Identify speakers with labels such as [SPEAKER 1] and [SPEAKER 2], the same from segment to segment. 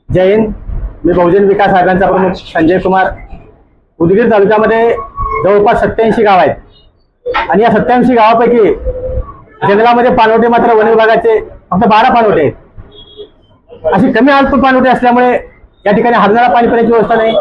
[SPEAKER 1] जय हिंद. मी बहुजन विकास आघाडीचा प्रमुख संजय कुमार. उदगीर तालुक्यामध्ये जवळपास 87 गाव आहेत आणि या 87 गावापैकी जंगलामध्ये पाणवठे मात्र वन विभागाचे फक्त 12 पाणवठे आहेत. अशी कमी अल्प पाणवठे असल्यामुळे या ठिकाणी हरणाला पाणी पिण्याची व्यवस्था नाही,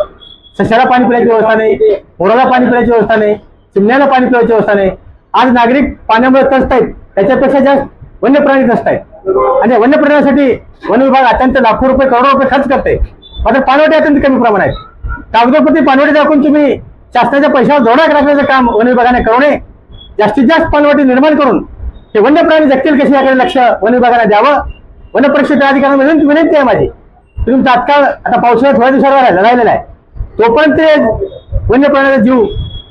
[SPEAKER 1] सशाला पाणी पिण्याची व्यवस्था नाही, मोराला पाणी पिण्याची व्यवस्था नाही, चिमण्याला पाणी पिण्याची व्यवस्था नाही. आज नागरिक पाण्यामुळे त्रस्त आहेत, त्याच्यापेक्षा जास्त वन्य प्राणी त्रस्त आहेत आणि वन्य प्राण्यासाठी वन विभाग अत्यंत लाखो रुपये करोडो रुपये खर्च करते, मात्र पाणवठे अत्यंत कमी प्रमाणात आहेत. कागदोपत्री पाणवठे दाखवून तुम्ही शासनाच्या पैशावर धोरण राखण्याचं काम वन विभागाने करू नये. जास्तीत जास्त पाणवठे निर्माण करून हे वन्य प्राणी जगतील कसे याकडे लक्ष वन विभागाने द्यावं. वन परिषद अधिकाऱ्यांना विनंती आहे माझी, तुम्ही तात्काळ आता पावसाळ्यात थोड्या दिवसावर राहिलेला आहे, तोपर्यंत ते वन्य प्राण्याचा जीव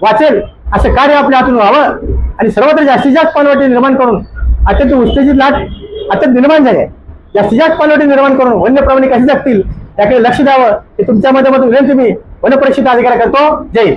[SPEAKER 1] वाचेल असं कार्य आपल्या हातून व्हावं आणि सर्वत्र जास्तीत जास्त पाणवठे निर्माण करून अत्यंत उत्तेजित लाट अत्यंत निर्माण झाली आहे. जास्तीत जास्त पाणवठे निर्माण करून वन्य प्राणी कसे जगतील त्याकडे लक्ष द्यावं हे तुमच्या माध्यमातून विनंती मी वन परिषद अधिकारी करतो. जय हिंद.